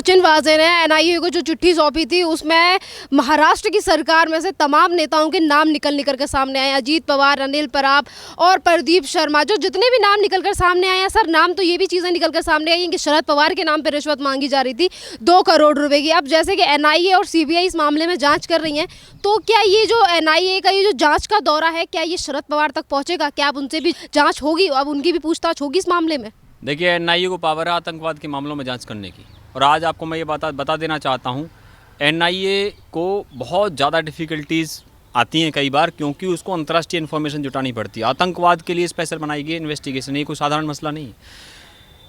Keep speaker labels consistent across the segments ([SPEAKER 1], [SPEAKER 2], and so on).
[SPEAKER 1] सचिन वाजे ने एनआईए को जो चिट्ठी सौंपी थी उसमें महाराष्ट्र की सरकार में से तमाम नेताओं के नाम निकल के सामने आए। अजीत पवार, अनिल पराब और प्रदीप शर्मा, जो जितने भी नाम निकल कर सामने आए हैं सर, नाम तो ये भी चीज़ें निकल कर सामने आई हैं कि शरद पवार के नाम पर रिश्वत मांगी जा रही थी 2 करोड़ रुपए की। अब जैसे कि एनआईए और सीबीआई इस मामले में जाँच कर रही हैं, तो क्या ये जो एनआईए का ये जो जाँच का दौरा है, क्या ये शरद पवार तक पहुँचेगा? क्या अब उनसे भी जाँच होगी, अब उनकी भी पूछताछ होगी इस मामले में?
[SPEAKER 2] देखिए, एनआईए को पावर है आतंकवाद के मामलों में जांच करने की। और आज आपको मैं ये बता देना चाहता हूँ, एनआईए को बहुत ज़्यादा डिफ़िकल्टीज़ आती हैं कई बार, क्योंकि उसको अंतर्राष्ट्रीय इन्फॉर्मेशन जुटानी पड़ती है। आतंकवाद के लिए स्पेशल बनाई गई इन्वेस्टिगेशन, ये कोई साधारण मसला नहीं है।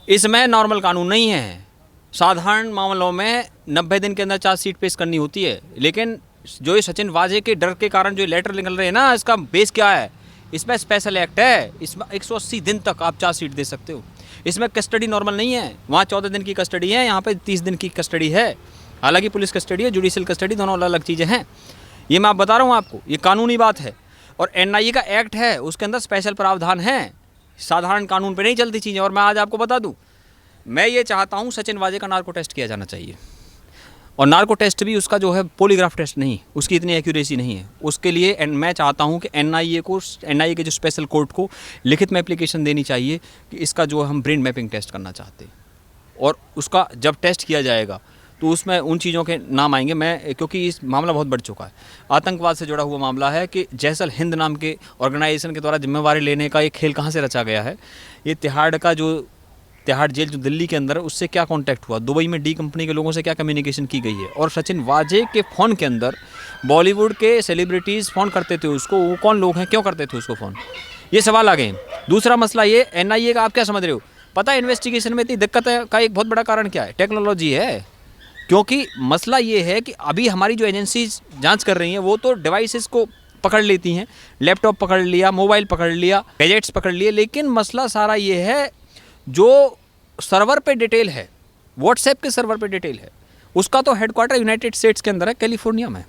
[SPEAKER 2] इसमें नॉर्मल कानून नहीं है। साधारण मामलों में 90 दिन के अंदर चार्जशीट पेश करनी होती है, लेकिन जो ये सचिन वाजे के डर के कारण जो लेटर निकल रहे हैं ना, इसका बेस क्या है? इसमें स्पेशल एक्ट है, इसमें 180 दिन तक आप चार्जशीट दे सकते हो। इसमें कस्टडी नॉर्मल नहीं है, वहाँ 14 दिन की कस्टडी है, यहाँ पे 30 दिन की कस्टडी है। हालांकि पुलिस कस्टडी है, जुडिशियल कस्टडी, दोनों अलग अलग चीज़ें हैं। ये मैं आप बता रहा हूँ आपको, ये कानूनी बात है। और एनआईए का एक्ट है, उसके अंदर स्पेशल प्रावधान है, साधारण कानून पे नहीं चलती चीज़ें। और मैं आज आपको बता दूँ, मैं ये चाहता हूँ सचिन वाजे का नार्को टेस्ट किया जाना चाहिए। और नार्को टेस्ट भी उसका जो है पॉलीग्राफ टेस्ट नहीं, उसकी इतनी एक्यूरेसी नहीं है। उसके लिए मैं चाहता हूं कि एनआईए के जो स्पेशल कोर्ट को लिखित में एप्लीकेशन देनी चाहिए कि इसका जो हम ब्रेन मैपिंग टेस्ट करना चाहते हैं। और उसका जब टेस्ट किया जाएगा तो उसमें उन चीज़ों के नाम आएंगे। क्योंकि इस मामला बहुत बढ़ चुका है, आतंकवाद से जुड़ा हुआ मामला है कि जैसल हिंद नाम के ऑर्गेनाइजेशन के द्वारा जिम्मेवारी लेने का एक खेल कहाँ से रचा गया है। ये तिहाड़ जेल जो दिल्ली के अंदर है, उससे क्या कांटेक्ट हुआ, दुबई में डी कंपनी के लोगों से क्या कम्युनिकेशन की गई है। और सचिन वाजे के फ़ोन के अंदर बॉलीवुड के सेलिब्रिटीज़ फ़ोन करते थे उसको, वो कौन लोग हैं, क्यों करते थे उसको फ़ोन, ये सवाल आ गए। दूसरा मसला ये एनआईए का आप क्या समझ रहे हो? पता है इन्वेस्टिगेशन में इतनी दिक्कत का एक बहुत बड़ा कारण क्या है? टेक्नोलॉजी है। क्योंकि मसला ये है कि अभी हमारी जो एजेंसीज जाँच कर रही हैं वो तो डिवाइसेस को पकड़ लेती हैं, लैपटॉप पकड़ लिया, मोबाइल पकड़ लिया, गैजेट्स पकड़ लिए, लेकिन मसला सारा ये है जो सर्वर पे डिटेल है, व्हाट्सएप के सर्वर पे डिटेल है, उसका तो हेडक्वार्टर यूनाइटेड स्टेट्स के अंदर है, कैलिफोर्निया में।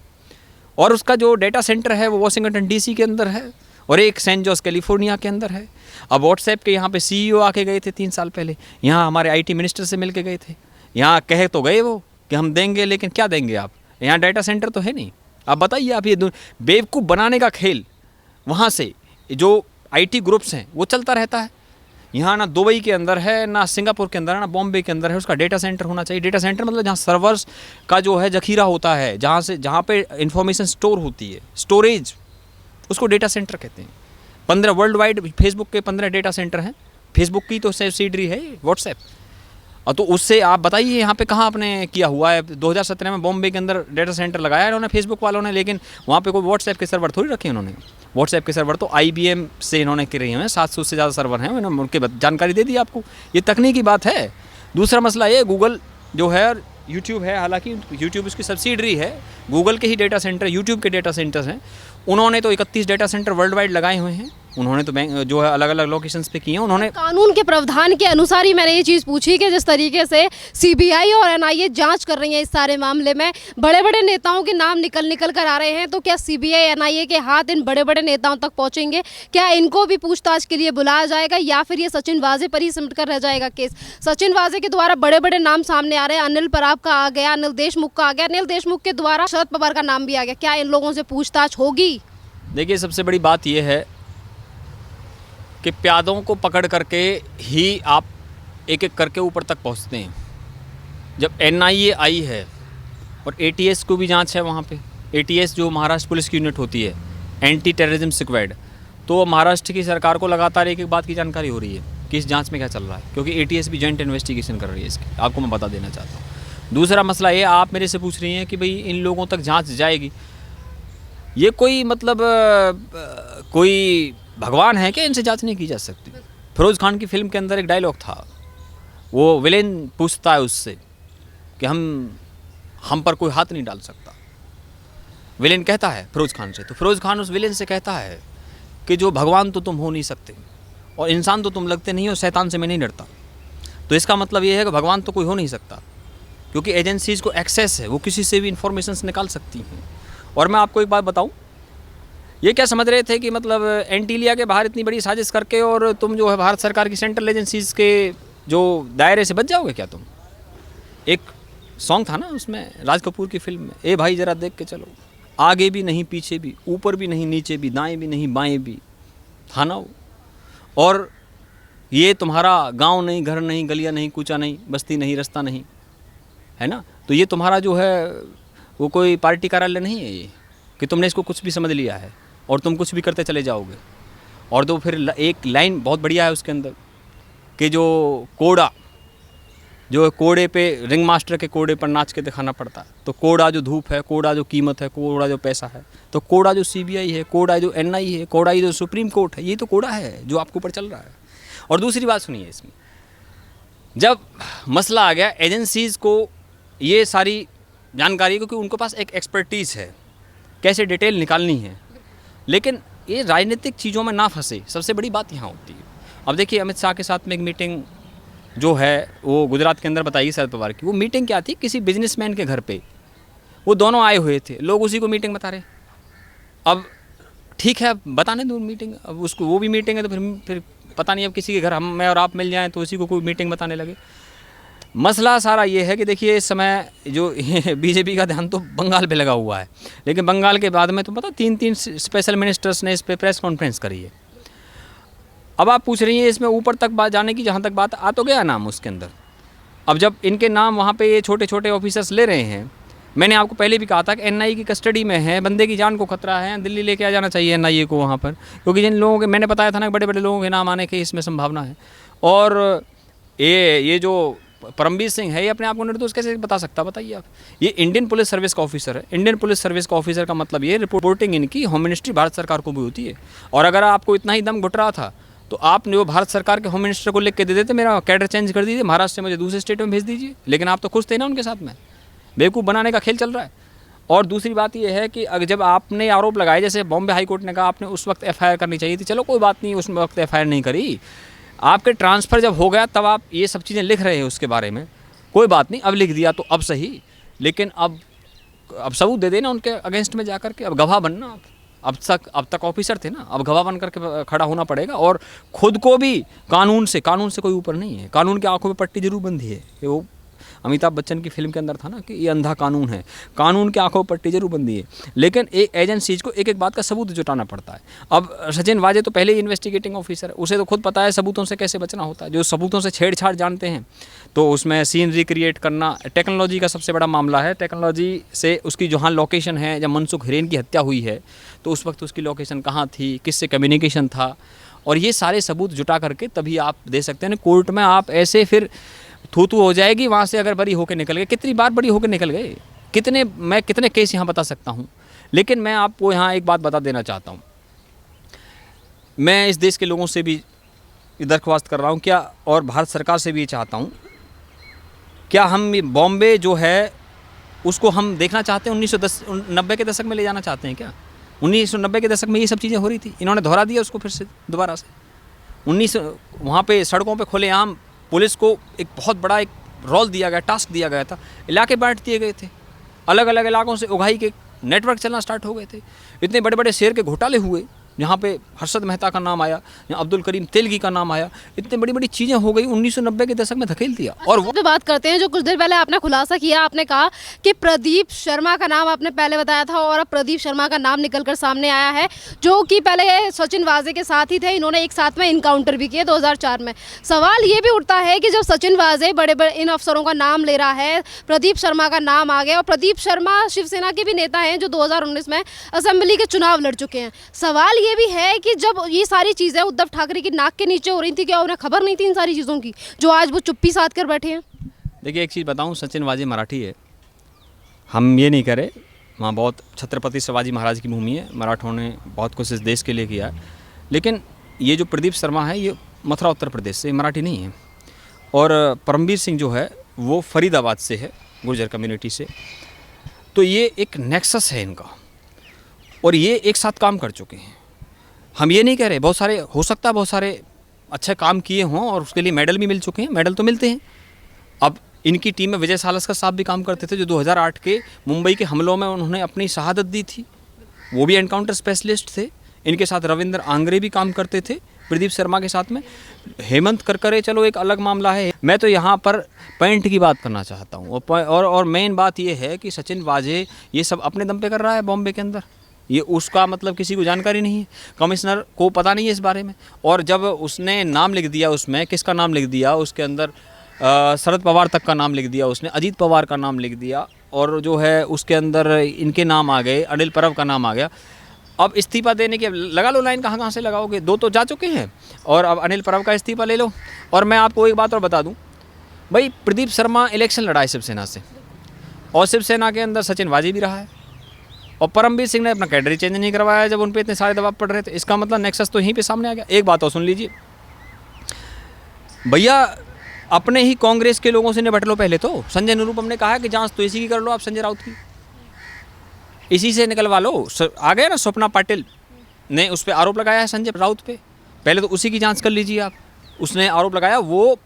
[SPEAKER 2] और उसका जो डेटा सेंटर है वो वाशिंगटन डीसी के अंदर है, और एक सैन जोस कैलिफोर्निया के अंदर है। अब व्हाट्सएप के यहाँ पे सीईओ आके गए थे 3 साल पहले, यहाँ हमारे आईटी मिनिस्टर से मिल के गए थे। यहाँ कहे तो गए वो कि हम देंगे, लेकिन क्या देंगे आप? यहाँ डाटा सेंटर तो है नहीं। आप बताइए, आप ये बेवकूफ़ बनाने का खेल वहाँ से जो आईटी ग्रुप्स हैं वो चलता रहता है। यहाँ ना दुबई के अंदर है, ना सिंगापुर के अंदर है, ना बॉम्बे के अंदर है। उसका डेटा सेंटर होना चाहिए। डेटा सेंटर मतलब जहाँ सर्वर्स का जो है जखीरा होता है, जहाँ पे इंफॉर्मेशन स्टोर होती है, स्टोरेज, उसको डेटा सेंटर कहते हैं। 15 वर्ल्ड वाइड फेसबुक के 15 डेटा सेंटर हैं। फेसबुक की तो सब्सिडरी है व्हाट्सएप। और तो उससे आप बताइए यहाँ पे कहाँ आपने किया हुआ है? 2017 में बॉम्बे के अंदर डेटा सेंटर लगाया इन्होंने फेसबुक वालों ने, लेकिन वहाँ पे कोई व्हाट्सएप के सर्वर थोड़ी रखे उन्होंने। व्हाट्सएप के सर्वर तो IBM से इन्होंने करे हुए हैं, 700 से ज़्यादा सर्वर हैं, उन्होंने उनके जानकारी दे दी आपको। ये तकनीकी बात है। दूसरा मसला ये, गूगल जो है और यूट्यूब है, हालांकि यूट्यूब उसकी सब्सिडरी है, गूगल के ही डेटा सेंटर, यूट्यूब के डेटा सेंटर्स हैं। उन्होंने तो 31 डेटा सेंटर वर्ल्ड वाइड लगाए हुए हैं। उन्होंने तो जो है अलग अलग लोकेशंस पे किए हैं उन्होंने।
[SPEAKER 1] कानून के प्रावधान के अनुसार ही मैंने ये चीज़ पूछी कि जिस तरीके से सीबीआई और एनआईए जांच कर रही हैं इस सारे मामले में, बड़े बड़े नेताओं के नाम निकल कर आ रहे हैं, तो क्या सीबीआई एनआईए के हाथ इन बड़े बड़े नेताओं तक पहुंचेंगे? क्या इनको भी पूछताछ के लिए बुलाया जाएगा, या फिर ये सचिन वाजे पर ही सिमट कर रह जाएगा केस? सचिन वाजे के द्वारा बड़े बड़े नाम सामने आ रहे हैं। अनिल पराब का आ गया, अनिल देशमुख का आ गया, अनिल देशमुख के द्वारा शरद पवार का नाम भी आ गया। क्या इन लोगों से पूछताछ होगी?
[SPEAKER 2] देखिए, सबसे बड़ी बात यह है कि प्यादों को पकड़ करके ही आप एक एक करके ऊपर तक पहुंचते हैं। जब एनआईए आई है और एटीएस को भी जांच है वहाँ पे, एटीएस जो महाराष्ट्र पुलिस की यूनिट होती है, एंटी टेररिज्म स्क्वाड, तो महाराष्ट्र की सरकार को लगातार एक एक बात की जानकारी हो रही है कि इस जांच में क्या चल रहा है, क्योंकि एटीएस भी जॉइंट इन्वेस्टिगेशन कर रही है इसकी। आपको मैं बता देना चाहता हूँ। दूसरा मसला ये, आप मेरे से पूछ रही हैं कि भाई इन लोगों तक जाँच जाएगी, ये कोई मतलब कोई भगवान है क्या इनसे जांच नहीं की जा सकती? फिरोज़ खान की फिल्म के अंदर एक डायलॉग था, वो विलेन पूछता है उससे कि हम पर कोई हाथ नहीं डाल सकता। विलेन कहता है फिरोज़ खान से, तो फिरोज़ खान उस विलेन से कहता है कि जो भगवान तो तुम हो नहीं सकते, और इंसान तो तुम लगते नहीं हो, शैतान से मैं नहीं डरता। तो इसका मतलब ये है कि भगवान तो कोई हो नहीं सकता, क्योंकि एजेंसीज़ को एक्सेस है, वो किसी से भी इंफॉर्मेशन निकाल सकती हैं। और मैं आपको एक बात बताऊं, ये क्या समझ रहे थे कि मतलब एंटीलिया के बाहर इतनी बड़ी साजिश करके और तुम जो है भारत सरकार की सेंट्रल एजेंसीज़ के जो दायरे से बच जाओगे क्या? तुम एक सॉन्ग था ना उसमें, राज कपूर की फिल्म में, ए भाई ज़रा देख के चलो, आगे भी नहीं पीछे भी, ऊपर भी नहीं नीचे भी, दाएं भी नहीं बाएं भी, था ना वो। और ये तुम्हारा गांव नहीं, घर नहीं, गलियां नहीं, कूचा नहीं, बस्ती नहीं, रास्ता नहीं, है ना। तो ये तुम्हारा जो है वो कोई पार्टी कार्यालय नहीं है ये, कि तुमने इसको कुछ भी समझ लिया है और तुम कुछ भी करते चले जाओगे। और तो फिर एक लाइन बहुत बढ़िया है उसके अंदर कि जो कोड़ा, जो कोड़े पे रिंग मास्टर के कोड़े पर नाच के दिखाना पड़ता है, तो कोड़ा जो धूप है, कोड़ा जो कीमत है, कोड़ा जो पैसा है, तो कोड़ा जो CBI है, कोड़ा जो NI है, कोड़ा जो सुप्रीम कोर्ट है, ये तो कोड़ा है जो आपके ऊपर चल रहा है। और दूसरी बात सुनिए, इसमें जब मसला आ गया एजेंसीज़ को ये सारी जानकारी, क्योंकि उनके पास एक एक्सपर्टीज़ है कैसे डिटेल निकालनी है, लेकिन ये राजनीतिक चीज़ों में ना फंसे, सबसे बड़ी बात यहाँ होती है। अब देखिए अमित शाह के साथ में एक मीटिंग जो है वो गुजरात के अंदर बताई शरद पवार की, वो मीटिंग क्या थी, किसी बिजनेसमैन के घर पे वो दोनों आए हुए थे, लोग उसी को मीटिंग बता रहे। अब ठीक है, बताने दो मीटिंग, अब उसको वो भी मीटिंग है, तो फिर पता नहीं अब किसी के घर हम मैं और आप मिल जाएं तो उसी को कोई मीटिंग बताने लगे। मसला सारा ये है कि देखिए इस समय जो बीजेपी का ध्यान तो बंगाल पे लगा हुआ है, लेकिन बंगाल के बाद में तो पता 3 स्पेशल मिनिस्टर्स ने इस पर प्रेस कॉन्फ्रेंस करी है। अब आप पूछ रही हैं इसमें ऊपर तक बात जाने की, जहाँ तक बात आ तो गया नाम उसके अंदर। अब जब इनके नाम वहाँ पे ये छोटे छोटे ऑफिसर्स ले रहे हैं, मैंने आपको पहले भी कहा था कि NIA की कस्टडी में है, बंदे की जान को खतरा है, दिल्ली लेके आ जाना चाहिए NIA को वहाँ पर, क्योंकि जिन लोगों के मैंने बताया था ना, बड़े बड़े लोगों के नाम आने की इसमें संभावना है। और ये जो परमबीर सिंह है, ये अपने आप को निर्दोष कैसे बता सकता, बताइए आप। ये इंडियन पुलिस सर्विस का ऑफिसर है। इंडियन पुलिस सर्विस का ऑफिसर का मतलब ये रिपोर्टिंग इनकी होम मिनिस्ट्री भारत सरकार को भी होती है। और अगर आपको इतना ही दम घुट रहा था तो आपने वो भारत सरकार के होम मिनिस्टर को लिख के दे देते, मेरा कैडर चेंज कर दीजिए, महाराष्ट्र से मुझे दूसरे स्टेट में भेज दीजिए। लेकिन आप तो खुश थे ना उनके साथ में, बेवकूफ़ बनाने का खेल चल रहा है। और दूसरी बात ये है कि अगर जब आपने आरोप लगाए, जैसे बॉम्बे हाई कोर्ट ने कहा आपने उस वक्त FIR करनी चाहिए थी, चलो कोई बात नहीं, उस वक्त FIR नहीं करी, आपके ट्रांसफ़र जब हो गया तब आप ये सब चीज़ें लिख रहे हैं उसके बारे में, कोई बात नहीं, अब लिख दिया तो अब सही, लेकिन अब सबूत दे देना उनके अगेंस्ट में जा करके, अब गवाह बनना आप। अब तक ऑफिसर थे ना, अब गवाह बन करके खड़ा होना पड़ेगा। और खुद को भी कानून से कोई ऊपर नहीं है, कानून की आंखों में पट्टी जरूर बंधी है। कि वो अमिताभ बच्चन की फिल्म के अंदर था ना कि ये अंधा कानून है, कानून की आंखों में पट्टी जरूर बंधी है, लेकिन एक एजेंसीज को एक एक बात का सबूत जुटाना पड़ता है। अब सचिन वाजे तो पहले ही इन्वेस्टिगेटिंग ऑफिसर है, उसे तो खुद पता है सबूतों से कैसे बचना होता है। जो सबूतों से छेड़छाड़ जानते हैं, तो उसमें सीन रिक्रिएट करना टेक्नोलॉजी का सबसे बड़ा मामला है। टेक्नोलॉजी से उसकी जहाँ लोकेशन है, जब मनसुख हिरेन की हत्या हुई है तो उस वक्त उसकी लोकेशन कहाँ थी, किससे कम्युनिकेशन था, और ये सारे सबूत जुटा करके तभी आप दे सकते हैं। कोर्ट में आप ऐसे फिर थू हो जाएगी वहाँ से, अगर बरी होकर निकल गए, कितनी बार बरी होकर निकल गए, मैं कितने केस यहाँ बता सकता हूँ। लेकिन मैं आपको यहाँ एक बात बता देना चाहता हूँ, मैं इस देश के लोगों से भी दरख्वास्त कर रहा हूँ क्या, और भारत सरकार से भी ये चाहता हूँ, क्या हम बॉम्बे जो है उसको हम देखना चाहते हैं, 1990 के दशक में ले जाना चाहते हैं क्या? 1990 के दशक में ये सब चीज़ें हो रही थी, इन्होंने दोहरा दिया उसको फिर से दोबारा से। वहाँ पे सड़कों पे खुलेआम पुलिस को एक बहुत बड़ा एक रोल दिया गया, टास्क दिया गया था, इलाके बांट दिए गए थे, अलग अलग इलाकों से उगाही के नेटवर्क चलना स्टार्ट हो गए थे, इतने बड़े बड़े शेयर के घोटाले हुए, यहाँ पे हर्षद मेहता का नाम आया, यहाँ अब्दुल करीम तेलगी का नाम आया, इतनी बड़ी बड़ी चीज़ें हो गई, 1990 के दशक में धकेल दिया। और वो
[SPEAKER 1] बात करते हैं जो कुछ देर पहले आपने खुलासा किया, आपने कहा कि प्रदीप शर्मा का नाम आपने पहले बताया था और अब प्रदीप शर्मा का नाम निकलकर सामने आया है, जो कि पहले सचिन वाजे के साथ ही थे, इन्होंने एक साथ में इनकाउंटर भी किए 2004 में। सवाल ये भी उठता है कि जब सचिन वाजे बड़े बड़े इन अफसरों का नाम ले रहा है, प्रदीप शर्मा का नाम आ गया, और प्रदीप शर्मा शिवसेना के भी नेता हैं जो 2019 में असेंबली के चुनाव लड़ चुके हैं। सवाल ये भी है कि जब ये सारी चीज़ें उद्धव ठाकरे की नाक के नीचे हो रही थी, क्या उन्हें खबर नहीं थी इन सारी चीज़ों की, जो आज वो चुप्पी साध कर बैठे हैं?
[SPEAKER 2] देखिए एक चीज़ बताऊं, सचिन वाजे मराठी है, हम ये नहीं करें, वहाँ बहुत छत्रपति शिवाजी महाराज की भूमि है, मराठों ने बहुत कुछ इस देश के लिए किया है, लेकिन ये जो प्रदीप शर्मा है ये मथुरा उत्तर प्रदेश से, मराठी नहीं है। और परमबीर सिंह जो है वो फरीदाबाद से है, गुर्जर कम्युनिटी से। तो ये एक नेक्सस है इनका, और ये एक साथ काम कर चुके हैं। हम ये नहीं कह रहे, बहुत सारे हो सकता है बहुत सारे अच्छे काम किए हों और उसके लिए मेडल भी मिल चुके हैं, मेडल तो मिलते हैं। अब इनकी टीम में विजय सालस्कर साहब भी काम करते थे, जो 2008 के मुंबई के हमलों में उन्होंने अपनी शहादत दी थी, वो भी एनकाउंटर स्पेशलिस्ट थे। इनके साथ रविंद्र आंग्रे भी काम करते थे, प्रदीप शर्मा के साथ में। हेमंत करकरे चलो एक अलग मामला है। मैं तो यहाँ पर पॉइंट की बात करना चाहता हूँ और मेन बात ये है कि सचिन वाजे ये सब अपने दम पे कर रहा है बॉम्बे के अंदर। ये उसका मतलब किसी को जानकारी नहीं है, कमिश्नर को पता नहीं है इस बारे में। और जब उसने नाम लिख दिया, उसमें किसका नाम लिख दिया, उसके अंदर शरद पवार तक का नाम लिख दिया उसने, अजीत पवार का नाम लिख दिया, और जो है उसके अंदर इनके नाम आ गए, अनिल परब का नाम आ गया। अब इस्तीफा देने की लगा लो लाइन, कहाँ से लगाओगे, 2 तो जा चुके हैं और अब अनिल परब का इस्तीफा ले लो। और मैं आपको एक बात और बता दूं भाई, प्रदीप शर्मा इलेक्शन लड़ा है शिवसेना से, और शिवसेना के अंदर सचिन वाजी भी रहा है, और परमवीर सिंह ने अपना कैडर ही चेंज नहीं करवाया जब उन पर इतने सारे दबाव पड़ रहे थे। इसका मतलब नेक्सस तो यहीं पे सामने आ गया। एक बात और सुन लीजिए भैया, अपने ही कांग्रेस के लोगों से निपट लो पहले तो। संजय निरुपम ने कहा है कि जांच तो इसी की कर लो आप, संजय राउत की, इसी से निकलवा लो। आ गए ना, स्वप्ना पाटिल ने उस पर आरोप लगाया है संजय राउत पे, पहले तो उसी की जांच कर लीजिए आप। उसने आरोप लगाया, वो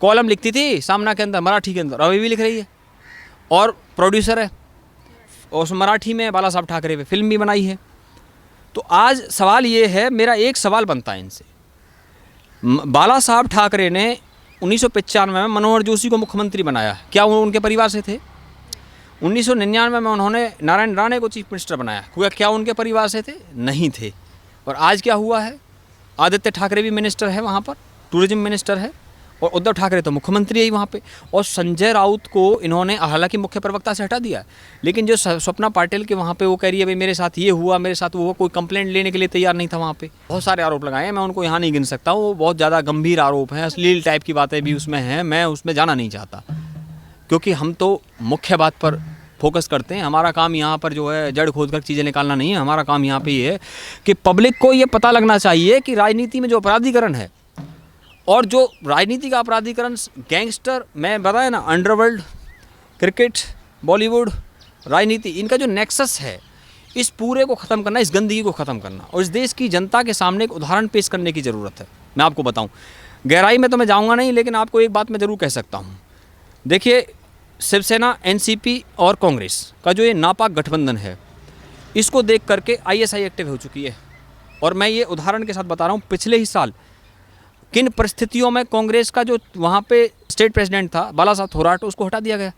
[SPEAKER 2] कॉलम लिखती थी सामना के अंदर, मराठी के अंदर, अभी भी लिख रही है, और प्रोड्यूसर है, और उस मराठी में बाला साहब ठाकरे पे फिल्म भी बनाई है। तो आज सवाल ये है, मेरा एक सवाल बनता है इनसे, बाला साहब ठाकरे ने 1995 में मनोहर जोशी को मुख्यमंत्री बनाया, क्या वो उनके परिवार से थे? 1999 में उन्होंने नारायण राणे को चीफ मिनिस्टर बनाया, क्या उनके परिवार से थे? नहीं थे। और आज क्या हुआ है, आदित्य ठाकरे भी मिनिस्टर है वहाँ पर, टूरिज्म मिनिस्टर है, और उद्धव ठाकरे तो मुख्यमंत्री है वहाँ पे, और संजय राउत को इन्होंने हालांकि मुख्य प्रवक्ता से हटा दिया, लेकिन जो स्वप्ना पाटिल के वहाँ पे वो कह रही है भाई मेरे साथ ये हुआ, मेरे साथ वो हुआ, कोई कंप्लेंट लेने के लिए तैयार नहीं था वहाँ पे। बहुत सारे आरोप लगाए हैं, मैं उनको यहाँ नहीं गिन सकता हूँ, वो बहुत ज़्यादा गंभीर आरोप हैं, अश्लील टाइप की बातें भी उसमें हैं, मैं उसमें जाना नहीं चाहता, क्योंकि हम तो मुख्य बात पर फोकस करते हैं। हमारा काम यहाँ पर जो है जड़ खोद कर चीज़ें निकालना नहीं है, हमारा काम यहाँ पे ये है कि पब्लिक को ये पता लगना चाहिए कि राजनीति में जो अपराधीकरण है, और जो राजनीति का अपराधीकरण, गैंगस्टर, मैं बताया ना, अंडरवर्ल्ड, क्रिकेट, बॉलीवुड, राजनीति, इनका जो नेक्सस है, इस पूरे को ख़त्म करना, इस गंदगी को ख़त्म करना, और इस देश की जनता के सामने एक उदाहरण पेश करने की ज़रूरत है। मैं आपको बताऊं, गहराई में तो मैं जाऊंगा नहीं, लेकिन आपको एक बात मैं ज़रूर कह सकता हूं। देखिए, शिवसेना, एनसीपी और कांग्रेस का जो ये नापाक गठबंधन है, इसको देख करके आईएसआई एक्टिव हो चुकी है। और मैं ये उदाहरण के साथ बता रहा हूँ, पिछले ही साल किन परिस्थितियों में कांग्रेस का जो वहाँ पे स्टेट प्रेसिडेंट था बाला साहब थोराट, उसको हटा दिया गया।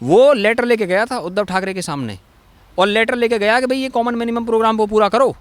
[SPEAKER 2] वो लेटर लेके गया था उद्धव ठाकरे के सामने, और लेटर लेके गया कि भाई ये कॉमन मिनिमम प्रोग्राम को पूरा करो।